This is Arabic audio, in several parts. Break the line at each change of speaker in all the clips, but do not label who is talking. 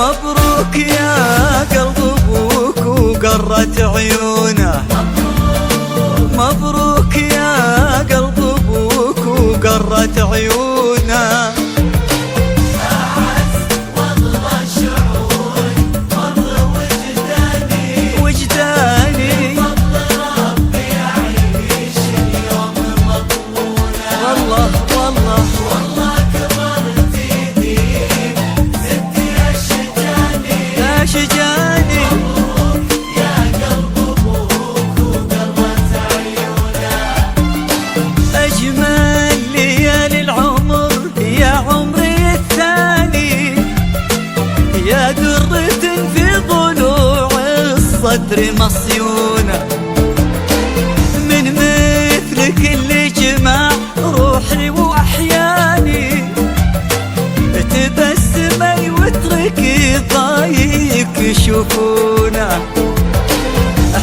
مبروك يا قلب ابوك وقرت عيونه، مبروك يا قلب ابوك وقرت عيونه.
أعز والله شعور مر وجداني بفضل ربي أعيش اليوم مضمونة.
والله والله
والله كبرت ايدي زدت يا
شجاني.
مبروك يا قلب ابوك وقرت عيونه.
أجمل ليالي العمر يا عمري الثاني، يا درة في ضلوع الصدر مصيونة، من مثلك اللي جمع روحي وأحياني، تبسمي واتركي ضايق يشوفونه.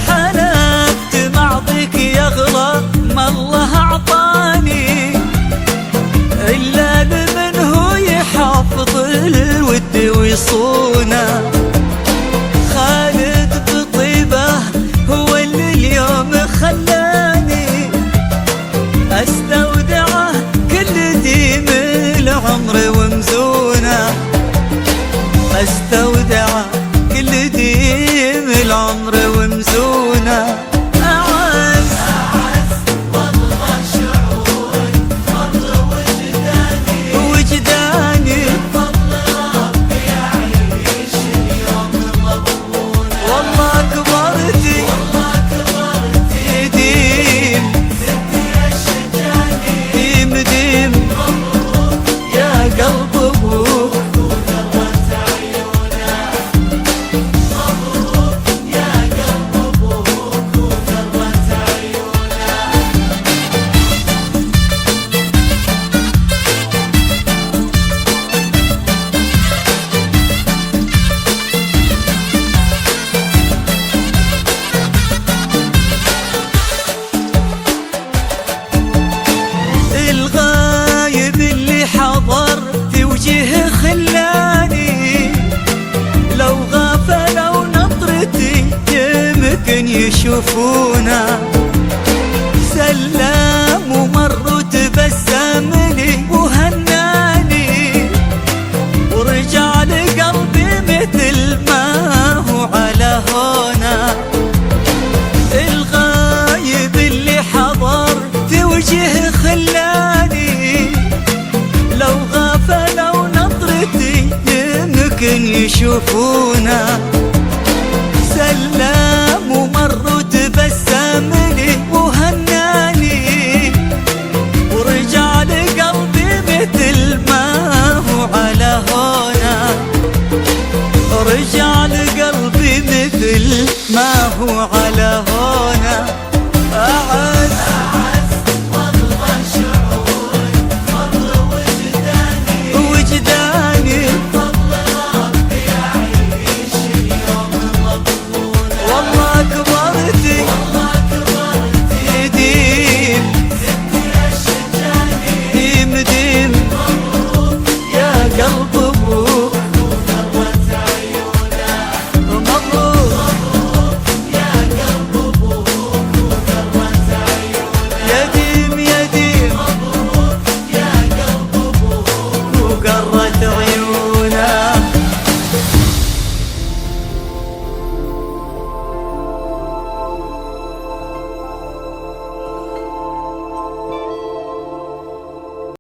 حلفت معطيك يغلى ما الله أعطاني، إلا لمن هو يحافظ الود ويصونه. خالد بطيبه هو اللي اليوم خلاني أستودعه كل ديم العمر ومزونه، أستودعه كل ديم العمر ومزونه. أعز
والله شعور مر
وجداني
بفضل ربي أعيش اليوم مضمونة.
والله كبرتي
والله كبرت
ديم
زدت يا
ديم
مبروك
يا قلب ابوك
وقرت عيونه. مبروك يا قلب ابوك وقرت عيونه.
الغايب اللي حضر في وجهه خلاني، لو غفلوا نظرتي يمكن يشوفونا. سلام ومر وتبسم لي وهناني، ورجع لقلبي مثل ما هو على هونا. الغايب اللي حضر في وجهه خلاني، لو غفلوا نظرتي يمكن يشوفونا. سلام ومر وتبسم لي وهناني، ورجع لقلبي مثل ما هو على هونا. رجع لقلبي مثل ما هو على هونا. أعز
والله شعور مر
وجداني
بفضل ربي أعيش اليوم مضمونة.
والله كبرتي
والله كبرت
ديم
زدت يا
ديم
مبروك
يا قلب